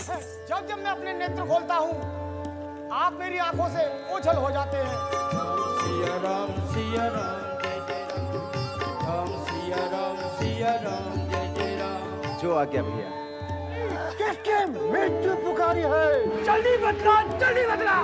जब जब मैं अपने नेत्र खोलता हूँ आप मेरी आंखों से ओझल हो जाते हैं। सिया राम जय जय राम सिया राम जय जय राम। जो आ गया भैया। किसके मृत्यु पुकारी है? जल्दी बतला, जल्दी बतला।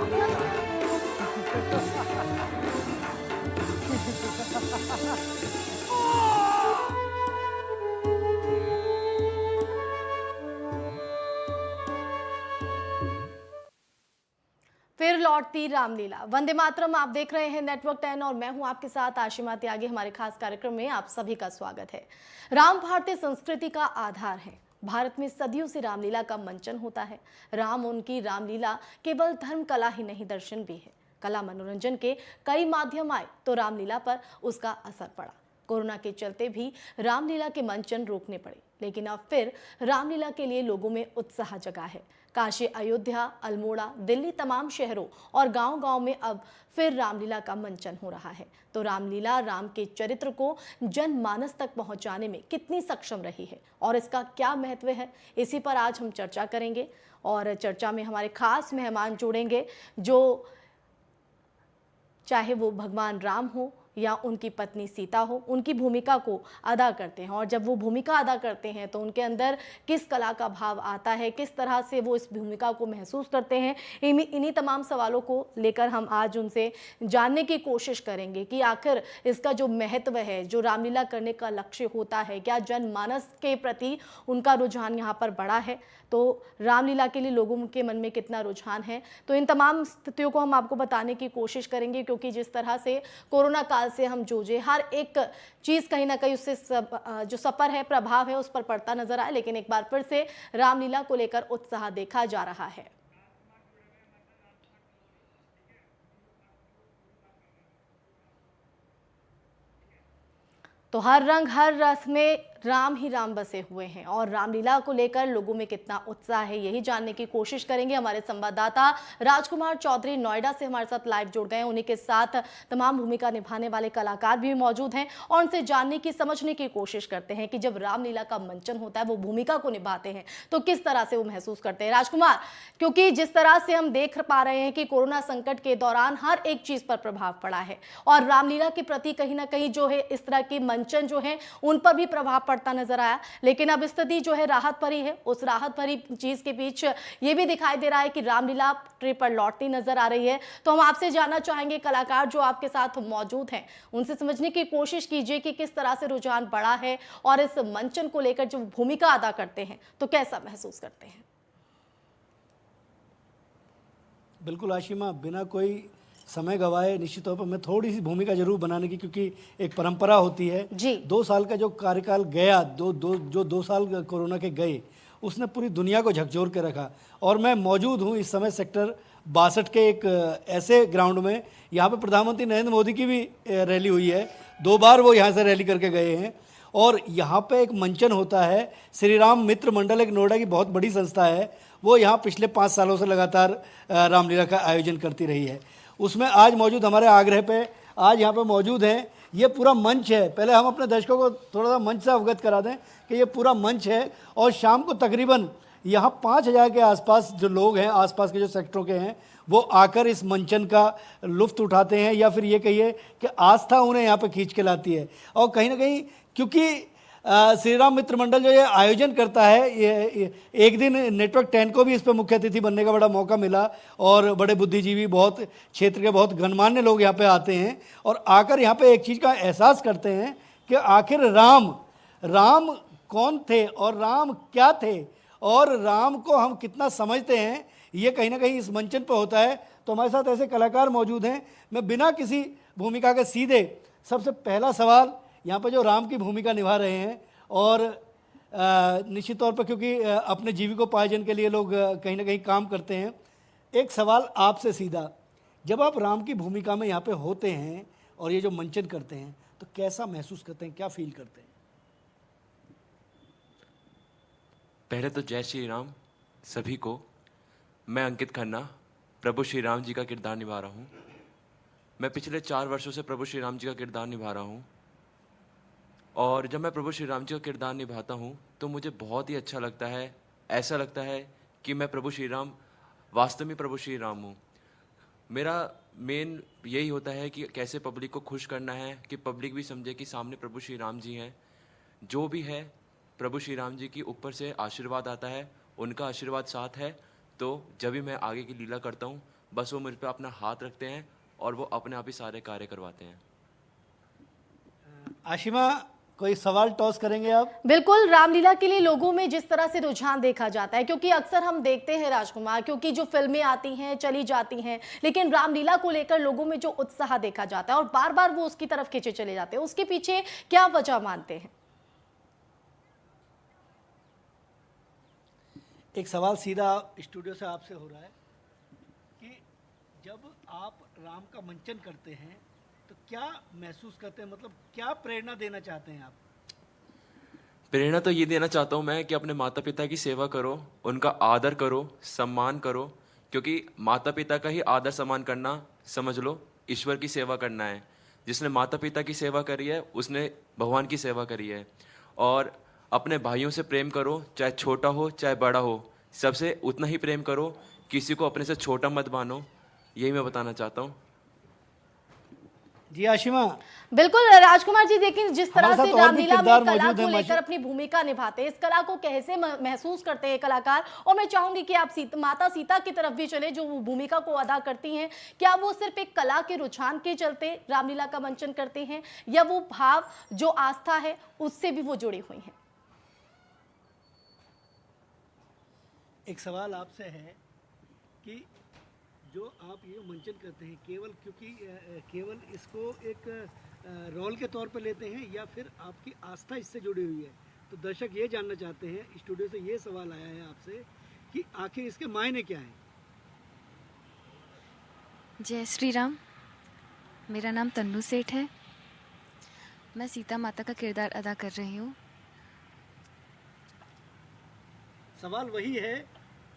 फिर लौटती रामलीला। वंदे मातरम आप देख रहे हैं नेटवर्क 10 और मैं हूं आपके साथ आशिमा त्यागी। हमारे खास कार्यक्रम में आप सभी का स्वागत है। राम भारतीय संस्कृति का आधार है। भारत में सदियों से रामलीला का मंचन होता है। राम उनकी रामलीला केवल धर्म कला ही नहीं, दर्शन भी है। कला मनोरंजन के कई माध्यम आए तो रामलीला पर उसका असर पड़ा। कोरोना के चलते भी रामलीला के मंचन रोकने पड़े, लेकिन अब फिर रामलीला के लिए लोगों में उत्साह जगा है। काशी, अयोध्या, अल्मोड़ा, दिल्ली, तमाम शहरों और गांव-गांव में अब फिर रामलीला का मंचन हो रहा है। तो रामलीला राम के चरित्र को जनमानस तक पहुंचाने में कितनी सक्षम रही है और इसका क्या महत्व है, इसी पर आज हम चर्चा करेंगे। और चर्चा में हमारे खास मेहमान जुड़ेंगे, जो चाहे वो भगवान राम हो या उनकी पत्नी सीता हो, उनकी भूमिका को अदा करते हैं। और जब वो भूमिका अदा करते हैं तो उनके अंदर किस कला का भाव आता है, किस तरह से वो इस भूमिका को महसूस करते हैं, इन्हीं तमाम सवालों को लेकर हम आज उनसे जानने की कोशिश करेंगे कि आखिर इसका जो महत्व है, जो रामलीला करने का लक्ष्य होता है, क्या जनमानस के प्रति उनका रुझान यहाँ पर बढ़ा है, तो रामलीला के लिए लोगों के मन में कितना रुझान है। तो इन तमाम स्थितियों को हम आपको बताने की कोशिश करेंगे, क्योंकि जिस तरह से कोरोना काल से हम जूझे, हर एक चीज़ कहीं ना कहीं उससे जो सफर है, प्रभाव है, उस पर पड़ता नजर आए। लेकिन एक बार फिर से रामलीला को लेकर उत्साह देखा जा रहा है। तो हर रंग हर रस में राम ही राम बसे हुए हैं और रामलीला को लेकर लोगों में कितना उत्साह है, यही जानने की कोशिश करेंगे। हमारे संवाददाता राजकुमार चौधरी नोएडा से हमारे साथ लाइव जुड़ गए हैं। उन्हीं के साथ तमाम भूमिका निभाने वाले कलाकार भी मौजूद हैं और उनसे जानने की, समझने की कोशिश करते हैं कि जब रामलीला का मंचन होता है, वो भूमिका को निभाते हैं तो किस तरह से वो महसूस करते हैं। राजकुमार, क्योंकि जिस तरह से हम देख पा रहे हैं कि कोरोना संकट के दौरान हर एक चीज पर प्रभाव पड़ा है और रामलीला के प्रति कहीं ना कहीं जो है इस तरह के मंचन जो है उन पर भी प्रभाव पड़ता नजर आया, लेकिन अब स्थिति जो है राहत भरी है। उस राहत भरी चीज के बीच ये भी दिखाई दे रहा है कि रामलीला ट्रिप पर लौटती नजर आ रही है। तो हम आपसे जानना चाहेंगे, कलाकार जो आपके साथ मौजूद हैं, उनसे समझने की कोशिश कीजिए कि किस तरह से रुझान बढ़ा है और इस मंचन को लेकर जो भूमिका अदा करते हैं तो कैसा महसूस करते हैं। बिल्कुल आशिमा, बिना कोई समय गवाए निश्चित तौर पर मैं थोड़ी सी भूमिका जरूर बनाने की, क्योंकि एक परंपरा होती है जी। 2 साल का जो कार्यकाल गया, जो 2 साल कोरोना के गए, उसने पूरी दुनिया को झकझोर के रखा। और मैं मौजूद हूँ इस समय सेक्टर 62 के एक ऐसे ग्राउंड में, यहाँ पे प्रधानमंत्री नरेंद्र मोदी की भी रैली हुई है। 2 बार वो यहाँ से रैली करके गए हैं और यहाँ पे एक मंचन होता है। श्री राम मित्र मंडल एक नोएडा की बहुत बड़ी संस्था है, वो यहाँ पिछले 5 सालों से लगातार रामलीला का आयोजन करती रही है। उसमें आज मौजूद, हमारे आग्रह पे आज यहाँ पे मौजूद हैं। ये पूरा मंच है, पहले हम अपने दर्शकों को थोड़ा सा मंच से अवगत करा दें कि ये पूरा मंच है और शाम को तकरीबन यहाँ 5000 के आसपास जो लोग हैं, आसपास के जो सेक्टरों के हैं, वो आकर इस मंचन का लुत्फ़ उठाते हैं, या फिर ये कहिए कि आस्था उन्हें यहाँ पे खींच के लाती है। और कहीं ना कहीं क्योंकि श्री राम मित्र मंडल जो ये आयोजन करता है, ये एक दिन नेटवर्क 10 को भी इस पर मुख्य अतिथि बनने का बड़ा मौका मिला और बड़े बुद्धिजीवी, बहुत क्षेत्र के बहुत गणमान्य लोग यहाँ पे आते हैं और आकर यहाँ पे एक चीज़ का एहसास करते हैं कि आखिर राम कौन थे और राम क्या थे और राम को हम कितना समझते हैं, ये कहीं ना कहीं इस मंचन पर होता है। तो हमारे साथ ऐसे कलाकार मौजूद हैं। मैं बिना किसी भूमिका के सीधे सबसे पहला सवाल यहाँ पर जो राम की भूमिका निभा रहे हैं और निश्चित तौर पर क्योंकि अपने जीविकोपार्जन के लिए लोग कहीं ना कहीं काम करते हैं, एक सवाल आपसे सीधा, जब आप राम की भूमिका में यहाँ पे होते हैं और ये जो मंचन करते हैं तो कैसा महसूस करते हैं, क्या फील करते हैं? पहले तो जय श्री राम सभी को। मैं अंकित खन्ना प्रभु श्री राम जी का किरदार निभा रहा हूँ। मैं पिछले 4 वर्षों से प्रभु श्री राम जी का किरदार निभा रहा हूँ और जब मैं प्रभु श्री राम जी का किरदार निभाता हूँ तो मुझे बहुत ही अच्छा लगता है। ऐसा लगता है कि मैं प्रभु श्री राम वास्तव में प्रभु श्री राम हूँ। मेरा मेन यही होता है कि कैसे पब्लिक को खुश करना है, कि पब्लिक भी समझे कि सामने प्रभु श्री राम जी हैं। जो भी है प्रभु श्री राम जी की ऊपर से आशीर्वाद आता है, उनका आशीर्वाद साथ है। तो जब भी मैं आगे की लीला करता हूँ, बस वो मेरे पे अपना हाथ रखते हैं और वो अपने आप ही सारे कार्य करवाते हैं। आशिमा, कोई सवाल टॉस करेंगे आप? बिल्कुल, रामलीला के लिए लोगों में जिस तरह से रुझान देखा जाता है, क्योंकि अक्सर हम देखते हैं राजकुमार, क्योंकि जो फिल्में आती हैं चली जाती हैं, लेकिन रामलीला को लेकर लोगों में जो उत्साह देखा जाता है और बार बार वो उसकी तरफ खींचे चले जाते हैं, उसके पीछे क्या वजह मानते हैं? एक सवाल सीधा स्टूडियो से आपसे हो रहा है कि जब आप राम का मंचन करते हैं तो क्या महसूस करते हैं, मतलब क्या प्रेरणा देना चाहते हैं आप? प्रेरणा तो ये देना चाहता हूँ मैं कि अपने माता पिता की सेवा करो, उनका आदर करो, सम्मान करो, क्योंकि माता पिता का ही आदर सम्मान करना समझ लो ईश्वर की सेवा करना है। जिसने माता पिता की सेवा करी है उसने भगवान की सेवा करी है। और अपने भाइयों से प्रेम करो, चाहे छोटा हो चाहे बड़ा हो, सबसे उतना ही प्रेम करो, किसी को अपने से छोटा मत मानो। यही मैं बताना चाहता हूँ। जी आशिमा। बिल्कुल राजकुमार जी, देखिए जिस तरह हमारे से साथ और भी रामलीला में किरदार कला मौजूद को हैं, लेकर अपनी भूमिका निभाते हैं, इस कला को कैसे महसूस करते हैं कलाकार? और मैं चाहूंगी कि आप माता सीता की तरफ भी चले, जो वो भूमिका को अदा करती हैं। क्या वो सिर्फ एक कला के रुझान के चलते रामलीला का मंचन करते हैं, या वो भाव जो आस्था है उससे भी वो जुड़ी हुई हैं? एक सवाल आपसे है कि जो आप ये मंचन करते हैं केवल इसको एक रोल के तौर पर लेते हैं या फिर आपकी आस्था इससे जुड़ी हुई है? तो दर्शक ये जानना चाहते हैं, स्टूडियो से ये सवाल आया है आपसे कि आखिर इसके मायने क्या हैं? जय श्री राम। मेरा नाम तन्नू सेठ है। मैं सीता माता का किरदार अदा कर रही हूँ। सवाल वही है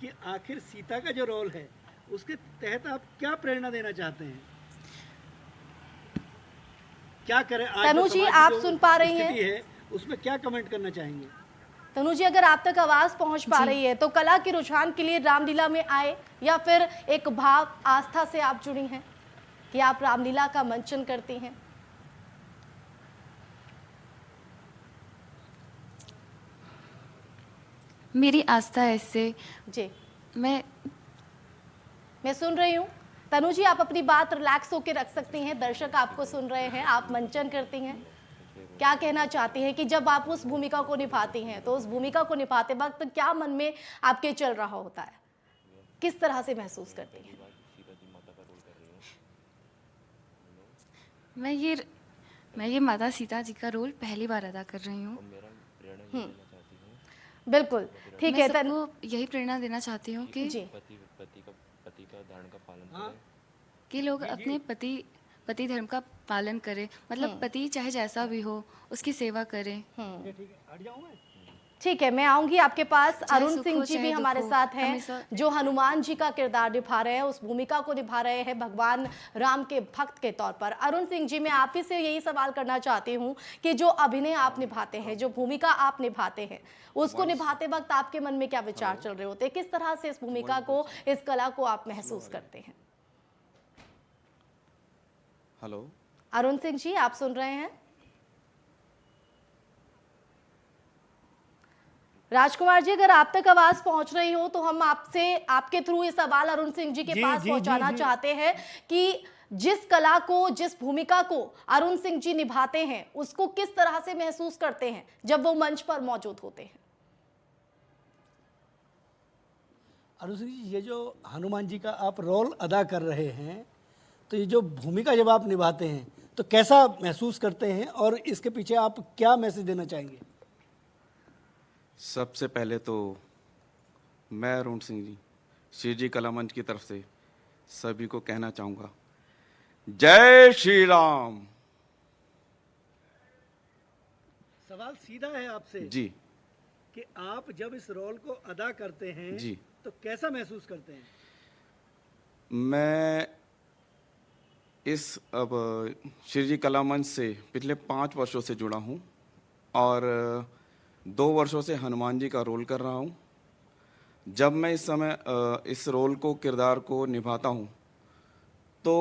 कि आखिर सीता का जो रोल है उसके तहत आप क्या प्रेरणा देना चाहते हैं? क्या करें आज तनु जी, आप सुन पा रही हैं? है उसमें क्या कमेंट करना चाहेंगे? तनु जी, अगर आप तक आवाज पहुंच पा रही है तो कला के रुझान के लिए रामलीला में आए, या फिर एक भाव आस्था से आप जुड़ी हैं कि आप रामलीला का मंचन करती हैं? मेरी आस्था है इससे। जी, मैं सुन रही हूँ। तनु जी, आप अपनी बात रिलैक्स होकर रख सकती हैं, दर्शक आपको सुन रहे हैं। आप मंचन करती हैं, क्या कहना चाहती हैं कि जब आप उस भूमिका को निभाती हैं तो उस भूमिका को निभाते वक्त क्या मन में आपके चल रहा होता है, किस तरह से महसूस करती हैं? मैं ये माता सीता जी का रोल पहली बार अदा कर रही हूँ। बिल्कुल ठीक है। मैं सबको यही प्रेरणा देना चाहती हूँ कि पति का धर्म का पालन करें, कि लोग अपने पति धर्म का पालन करें, मतलब पति चाहे जैसा भी हो उसकी सेवा करें। ठीक है, मैं आऊंगी आपके पास। चाहे अरुण सुख सिंह हो, जी चाहे भी दुख हमारे हो, साथ हैं, हमेशा जो हनुमान जी का किरदार निभा रहे हैं, उस भूमिका को निभा रहे हैं भगवान राम के भक्त के तौर पर। अरुण सिंह जी, मैं आप ही से यही सवाल करना चाहती हूँ कि जो अभिनय आप निभाते हैं, जो भूमिका आप निभाते हैं, उसको निभाते वक्त आपके मन में क्या विचार चल रहे होते हैं? किस तरह से इस भूमिका को, इस कला को आप महसूस करते हैं? हेलो अरुण सिंह जी, आप सुन रहे हैं? राजकुमार जी, अगर आप तक आवाज पहुंच रही हो तो हम आपसे, आपके थ्रू ये सवाल अरुण सिंह जी के पास पहुंचाना चाहते हैं कि जिस कला को, जिस भूमिका को अरुण सिंह जी निभाते हैं, उसको किस तरह से महसूस करते हैं जब वो मंच पर मौजूद होते हैं? अरुण सिंह जी, ये जो हनुमान जी का आप रोल अदा कर रहे हैं, तो ये जो भूमिका जब आप निभाते हैं तो कैसा महसूस करते हैं और इसके पीछे आप क्या मैसेज देना चाहेंगे? सबसे पहले तो मैं अरुण सिंह जी श्री जी कला मंच की तरफ से सभी को कहना चाहूँगा, जय श्री राम। सवाल सीधा है आपसे जी कि आप जब इस रोल को अदा करते हैं जी तो कैसा महसूस करते हैं? मैं इस अब श्री जी कला मंच से पिछले 5 वर्षों से जुड़ा हूँ और 2 वर्षों से हनुमान जी का रोल कर रहा हूँ। जब मैं इस समय इस रोल को किरदार को निभाता हूँ तो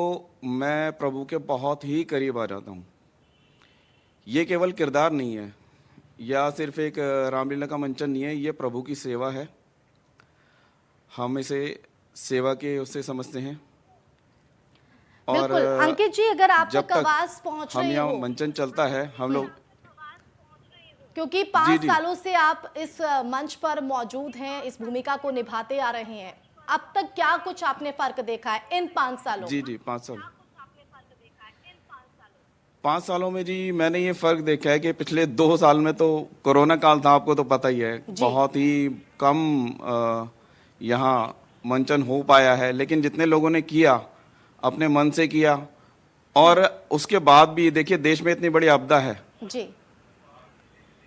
मैं प्रभु के बहुत ही करीब आ जाता हूँ। ये केवल किरदार नहीं है या सिर्फ एक रामलीला का मंचन नहीं है, ये प्रभु की सेवा है। हम इसे सेवा के उससे समझते हैं। और बिल्कुल अंकित जी, अगर आप जब तक तक आवाज पहुंच हम रही यहाँ हो, मंचन चलता है हम लोग, क्योंकि जी, 5 जी। सालों से आप इस मंच पर मौजूद हैं, इस भूमिका को निभाते आ रहे हैं, अब तक क्या कुछ आपने फर्क देखा है इन 5 सालों जी में? जी 5 सालों में जी मैंने ये फ़र्क देखा है कि पिछले 2 साल में तो कोरोना काल था, आपको तो पता ही है, बहुत ही कम यहाँ मंचन हो पाया है। लेकिन जितने लोगों ने किया अपने मन से किया, और उसके बाद भी देखिए देश में इतनी बड़ी आपदा है जी,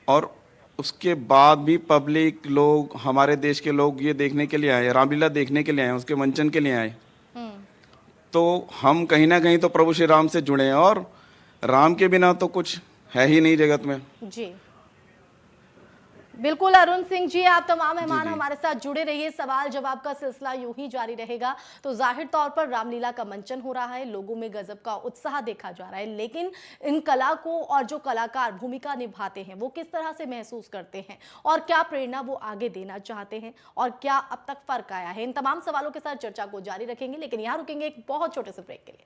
और उसके बाद भी पब्लिक लोग, हमारे देश के लोग ये देखने के लिए आए, रामलीला देखने के लिए आए, उसके मंचन के लिए आए। तो हम कहीं ना कहीं तो प्रभु श्री राम से जुड़े हैं, और राम के बिना तो कुछ है ही नहीं जगत में। जी बिल्कुल। अरुण सिंह जी, आप तमाम मेहमान जी। हमारे साथ जुड़े रहिए, सवाल जवाब का सिलसिला यूं ही जारी रहेगा। तो जाहिर तौर पर रामलीला का मंचन हो रहा है, लोगों में गजब का उत्साह देखा जा रहा है, लेकिन इन कला को और जो कलाकार भूमिका निभाते हैं वो किस तरह से महसूस करते हैं और क्या प्रेरणा वो आगे देना चाहते हैं और क्या अब तक फर्क आया है, इन तमाम सवालों के साथ चर्चा को जारी रखेंगे, लेकिन यहाँ रुकेंगे एक बहुत छोटे से ब्रेक के लिए।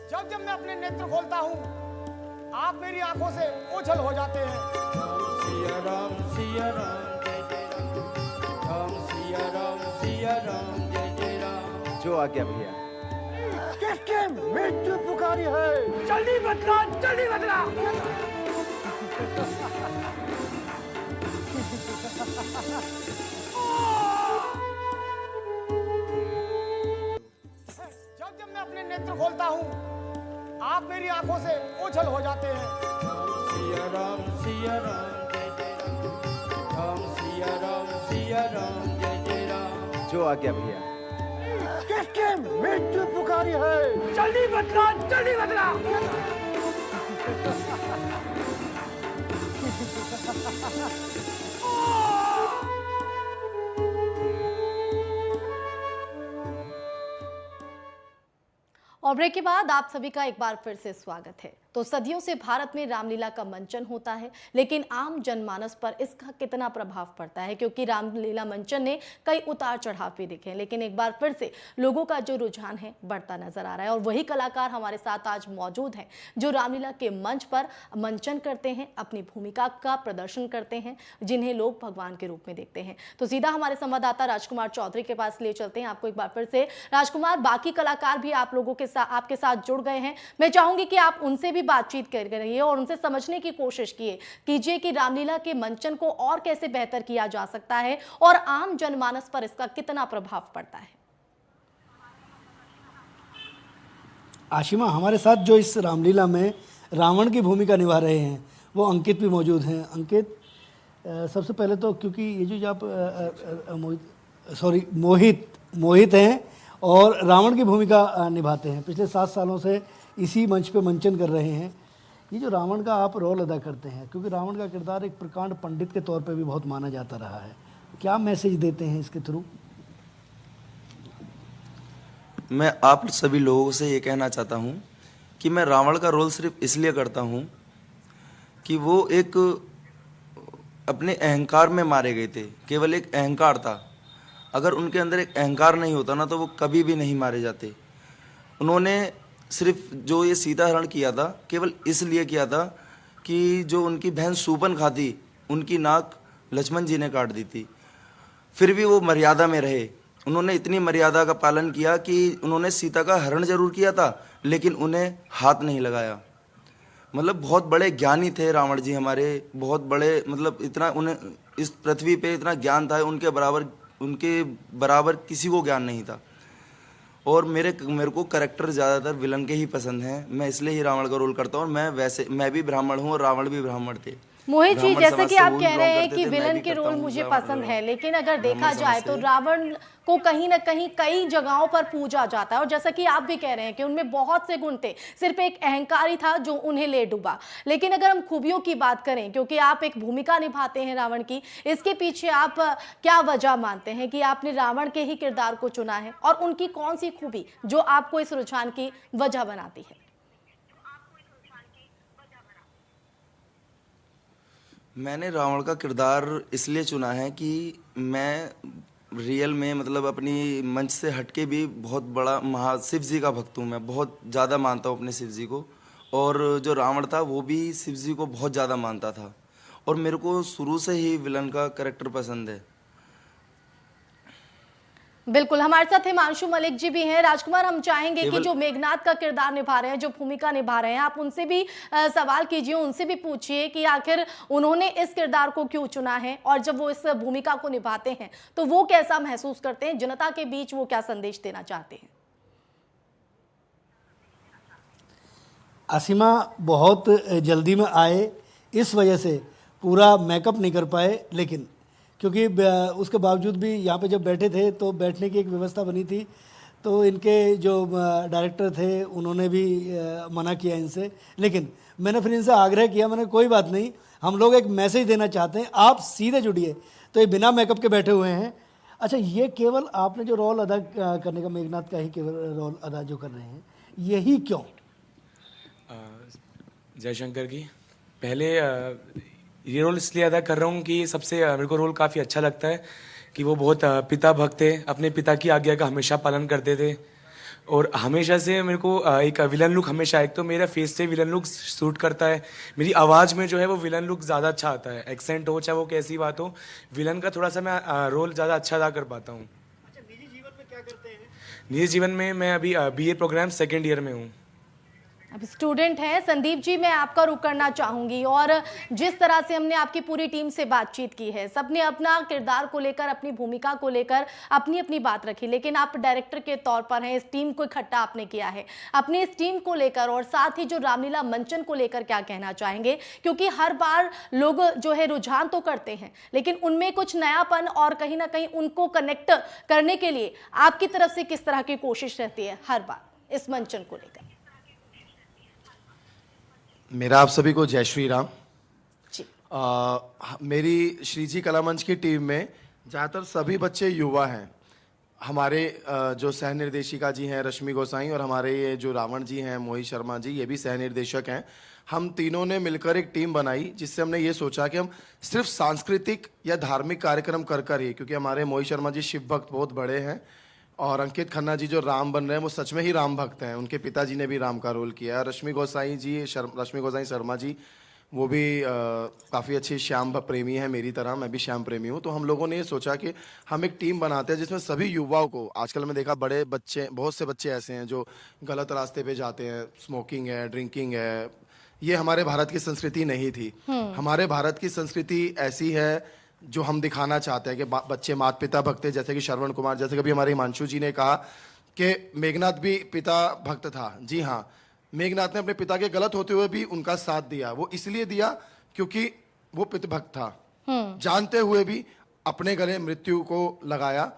जब जब मैं अपने नेत्र खोलता हूँ आप मेरी आंखों से ओझल हो जाते हैं। सिया राम जय जय राम सिया राम जय जय राम। जो आ गया भैया। किसके मृत्यु पुकारी है, जल्दी बदला, जल्दी बदला। जब जब मैं अपने नेत्र खोलता हूँ आप मेरी आंखों से ओझल हो जाते हैं। सिया राम जय जय राम सिया राम जय जय राम। जो आ गया भैया। किसके मृत्यु पुकारी है, जल्दी बदला, जल्दी बदला। और ब्रेक के बाद आप सभी का एक बार फिर से स्वागत है। तो सदियों से भारत में रामलीला का मंचन होता है, लेकिन आम जनमानस पर इसका कितना प्रभाव पड़ता है, क्योंकि रामलीला मंचन ने कई उतार चढ़ाव भी देखे हैं, लेकिन एक बार फिर से लोगों का जो रुझान है बढ़ता नजर आ रहा है। और वही कलाकार हमारे साथ आज मौजूद हैं जो रामलीला के मंच पर मंचन करते हैं, अपनी भूमिका का प्रदर्शन करते हैं, जिन्हें लोग भगवान के रूप में देखते हैं। तो सीधा हमारे संवाददाता राजकुमार चौधरी के पास ले चलते हैं आपको एक बार फिर से। राजकुमार, बाकी कलाकार भी आप लोगों के साथ, आपके साथ जुड़ गए हैं, मैं चाहूंगी कि आप उनसे भी बातचीत कर रही है और उनसे समझने की कोशिश कीजिए कि रामलीला के मंचन को और कैसे बेहतर किया जा सकता है और आम जनमानस पर इसका कितना प्रभाव पड़ता है। आशिमा, हमारे साथ जो इस रामलीला में रावण की भूमिका निभा रहे हैं वो अंकित भी मौजूद हैं। अंकित, सबसे पहले तो क्योंकि ये जो आप मोहित हैं और रावण की भूमिका निभाते हैं, पिछले 7 सालों से इसी मंच पे मंचन कर रहे हैं, ये जो रावण का आप रोल अदा करते हैं, क्योंकि रावण का किरदार एक प्रकांड पंडित के तौर पे भी बहुत माना जाता रहा है, क्या मैसेज देते हैं इसके थ्रू? मैं आप सभी लोगों से ये कहना चाहता हूँ कि मैं रावण का रोल सिर्फ इसलिए करता हूँ कि वो एक अपने अहंकार में मारे गए थे, केवल एक अहंकार था। अगर उनके अंदर एक अहंकार नहीं होता ना तो वो कभी भी नहीं मारे जाते। उन्होंने सिर्फ जो ये सीता हरण किया था केवल इसलिए किया था कि जो उनकी बहन सूपन थी उनकी नाक लक्ष्मण जी ने काट दी थी, फिर भी वो मर्यादा में रहे। उन्होंने इतनी मर्यादा का पालन किया कि उन्होंने सीता का हरण जरूर किया था लेकिन उन्हें हाथ नहीं लगाया। मतलब बहुत बड़े ज्ञानी थे रावण जी हमारे, बहुत बड़े, मतलब इतना उन्हें इस पृथ्वी पे इतना ज्ञान था, उनके बराबर किसी को ज्ञान नहीं था। और मेरे को कैरेक्टर ज़्यादातर विलन के ही पसंद हैं, मैं इसलिए ही रावण का रोल करता हूँ। और मैं भी ब्राह्मण हूँ और रावण भी ब्राह्मण थे, मोहित जी, ब्राह्मण जैसे समाज कि से आप वो कह belong रहे हैं करते कि थे, मैं विलन भी के करता रोल हूँ, मुझे ब्राह्मण पसंद है, लेकिन अगर देखा ब्राह्मण जाए समाज तो से। रावण को कहीं ना कहीं कई जगहों पर पूजा जाता है, और जैसा कि आप भी कह रहे हैं कि उनमें बहुत से गुण थे, सिर्फ एक अहंकार ही था जो उन्हें ले डूबा। लेकिन अगर हम खूबियों की बात करें, क्योंकि आप एक भूमिका निभाते हैं रावण की, इसके पीछे आप क्या वजह मानते हैं कि आपने रावण के ही किरदार को चुना है, और उनकी कौन सी खूबी जो आपको इस रुझान की वजह बनाती है? मैंने रावण का किरदार इसलिए चुना है कि मैं रियल में मतलब अपनी मंच से हटके भी बहुत बड़ा शिव जी का भक्त हूँ। मैं बहुत ज़्यादा मानता हूँ अपने शिव जी को, और जो रावण था वो भी शिव जी को बहुत ज़्यादा मानता था, और मेरे को शुरू से ही विलन का कैरेक्टर पसंद है। बिल्कुल, हमारे साथ हिमांशु मलिक जी भी हैं। राजकुमार, हम चाहेंगे कि केवल- जो मेघनाथ का किरदार निभा रहे हैं, जो भूमिका निभा रहे हैं, आप उनसे भी सवाल कीजिए, उनसे भी पूछिए कि आखिर उन्होंने इस किरदार को क्यों चुना है, और जब वो इस भूमिका को निभाते हैं तो वो कैसा महसूस करते हैं, जनता के बीच वो क्या संदेश देना चाहते हैं? असीमा बहुत जल्दी में आए, इस वजह से पूरा मेकअप नहीं कर पाए, लेकिन क्योंकि उसके बावजूद भी यहाँ पे जब बैठे थे तो बैठने की एक व्यवस्था बनी थी, तो इनके जो डायरेक्टर थे उन्होंने भी मना किया इनसे, लेकिन मैंने फिर इनसे आग्रह किया, मैंने कोई बात नहीं, हम लोग एक मैसेज देना चाहते हैं, आप सीधे जुड़िए। तो ये बिना मेकअप के बैठे हुए हैं। अच्छा, ये केवल आपने जो रोल अदा करने का, मेघनाथ का ही केवल रोल अदा जो कर रहे हैं, यही क्यों? जयशंकर की पहले ये रोल इसलिए अदा कर रहा हूँ कि सबसे मेरे को रोल काफ़ी अच्छा लगता है कि वो बहुत पिता भक्त थे, अपने पिता की आज्ञा का हमेशा पालन करते थे, और हमेशा से मेरे को एक विलन लुक, हमेशा एक तो मेरा फेस से विलन लुक सूट करता है, मेरी आवाज़ में जो है वो विलन लुक ज़्यादा अच्छा आता है, एक्सेंट हो चाहे वो कैसी बात हो, विलन का थोड़ा सा मैं रोल ज़्यादा अच्छा अदा कर पाता हूँ। अच्छा, निजी जीवन में क्या करते हैं? निजी जीवन में मैं अभी BA प्रोग्राम 2nd ईयर में हूँ। अब स्टूडेंट हैं। संदीप जी, मैं आपका रुख करना चाहूंगी, और जिस तरह से हमने आपकी पूरी टीम से बातचीत की है, सबने अपना किरदार को लेकर, अपनी भूमिका को लेकर अपनी अपनी बात रखी, लेकिन आप डायरेक्टर के तौर पर हैं, इस टीम को इकट्ठा आपने किया है, अपनी इस टीम को लेकर और साथ ही जो रामलीला मंचन को लेकर क्या कहना चाहेंगे? क्योंकि हर बार लोग जो है रुझान तो करते हैं, लेकिन उनमें कुछ नयापन और कहीं ना कहीं उनको कनेक्ट करने के लिए आपकी तरफ से किस तरह की कोशिश रहती है हर बार इस मंचन को लेकर? मेरा आप सभी को जय श्री राम जी। मेरी श्री जी कला मंच की टीम में ज़्यादातर सभी बच्चे युवा हैं। हमारे जो सह निर्देशिका जी हैं रश्मि गोसाई, और हमारे ये जो रावण जी हैं मोहित शर्मा जी, ये भी सह निर्देशक हैं। हम तीनों ने मिलकर एक टीम बनाई, जिससे हमने ये सोचा कि हम सिर्फ सांस्कृतिक या धार्मिक कार्यक्रम कर ही, क्योंकि हमारे मोहित शर्मा जी शिव भक्त बहुत बड़े हैं, और अंकित खन्ना जी जो राम बन रहे हैं वो सच में ही राम भक्त हैं, उनके पिताजी ने भी राम का रोल किया है। रश्मि गोसाई शर्मा जी वो भी काफ़ी अच्छी श्याम प्रेमी है मेरी तरह, मैं भी श्याम प्रेमी हूँ। तो हम लोगों ने ये सोचा कि हम एक टीम बनाते हैं जिसमें सभी युवाओं को, आजकल मैं देखा बड़े बच्चे, बहुत से बच्चे ऐसे हैं जो गलत रास्ते पे जाते हैं, स्मोकिंग है, ड्रिंकिंग है, ये हमारे भारत की संस्कृति नहीं थी। हमारे भारत की संस्कृति ऐसी है जो हम दिखाना चाहते हैं कि बच्चे माता पिता भक्त, जैसे कि श्रवण कुमार, जैसे कभी हमारे हिमांशु जी ने कहा कि मेघनाथ भी पिता भक्त था। जी हाँ, मेघनाथ ने अपने पिता के गलत होते हुए भी उनका साथ दिया। वो इसलिए दिया क्योंकि वो पिता भक्त था, जानते हुए भी अपने गले मृत्यु को लगाया।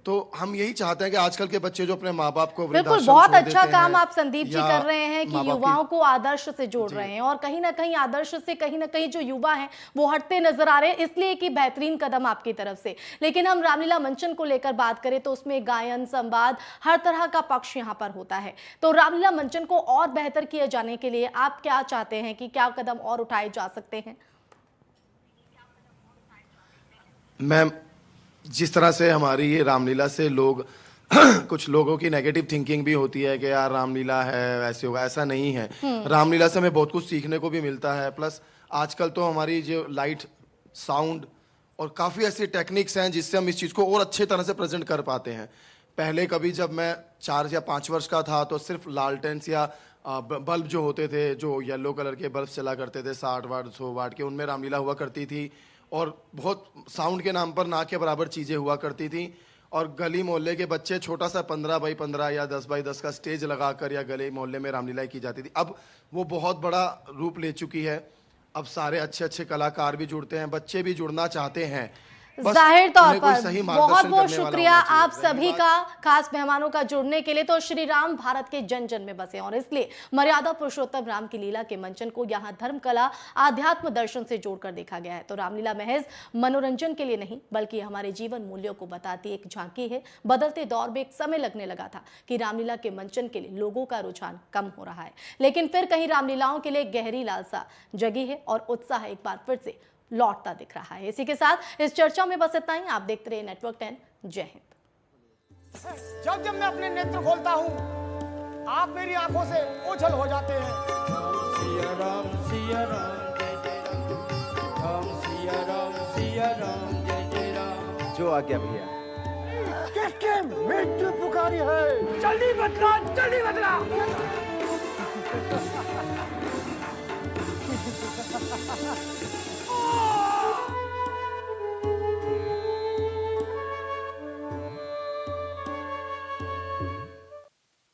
तो हम यही चाहते हैं कि आजकल के बच्चे जो अपने माँ बाप को बिल्कुल, बहुत अच्छा काम आप संदीप जी कर रहे हैं कि युवाओं को आदर्श से जोड़ रहे हैं, और कहीं ना कहीं आदर्श से कहीं ना कहीं जो युवा हैं वो हटते नजर आ रहे हैं, इसलिए कि बेहतरीन कदम आपकी तरफ से। लेकिन हम रामलीला मंचन को लेकर बात करें तो उसमें गायन, संवाद, हर तरह का पक्ष यहाँ पर होता है। तो रामलीला मंचन को और बेहतर किए जाने के लिए आप क्या चाहते हैं कि क्या कदम और उठाए जा सकते हैं? मैं जिस तरह से हमारी ये रामलीला से लोग कुछ लोगों की नेगेटिव थिंकिंग भी होती है कि यार रामलीला है ऐसे होगा, ऐसा नहीं है। रामलीला से हमें बहुत कुछ सीखने को भी मिलता है। प्लस आजकल तो हमारी जो लाइट, साउंड और काफ़ी ऐसी टेक्निक्स हैं जिससे हम इस चीज़ को और अच्छे तरह से प्रेजेंट कर पाते हैं। पहले कभी जब मैं 4 या 5 वर्ष का था तो सिर्फ लालटेन्स या बल्ब जो होते थे, जो येलो कलर के बल्ब चला करते थे 60 वाट 100 वाट के, उनमें रामलीला हुआ करती थी, और बहुत साउंड के नाम पर ना के बराबर चीज़ें हुआ करती थी। और गली मोहल्ले के बच्चे छोटा सा 15 बाई 15 या 10 बाई 10 का स्टेज लगाकर या गली मोहल्ले में रामलीला की जाती थी। अब वो बहुत बड़ा रूप ले चुकी है। अब सारे अच्छे अच्छे कलाकार भी जुड़ते हैं, बच्चे भी जुड़ना चाहते हैं। बस जाहिर तौर उन्हें कोई पर सही बहुत मार्गदर्शन बहुत करने वाला शुक्रिया होना चाहिए। आप सभी का, खास मेहमानों का जुड़ने के लिए। तो श्री राम भारत के जन जन में बसे और इसलिए मर्यादा पुरुषोत्तम राम की लीला के मंचन को यहाँ धर्म कला आध्यात्म दर्शन से जोड़कर देखा गया है। तो रामलीला महज मनोरंजन के लिए नहीं बल्कि हमारे जीवन मूल्यों को बताती एक झांकी है। बदलते दौर में एक समय लगने लगा था कि रामलीला के मंचन के लिए लोगों का रुझान कम हो रहा है, लेकिन फिर कहीं रामलीलाओं के लिए गहरी लालसा जगी है और उत्साह एक बार फिर से लौटता दिख रहा है। इसी के साथ इस चर्चा में बस इतना ही। आप देखते रहे नेटवर्क 10। जय हिंद। जब जब मैं अपने नेत्र खोलता हूँ आप मेरी आंखों से ओझल हो जाते हैं। सिया राम जय जय राम। राम सिया राम जय जय राम। जो आ गया भैया। किसके मृत्यु पुकारी है, जल्दी बदला, जल्दी बदला।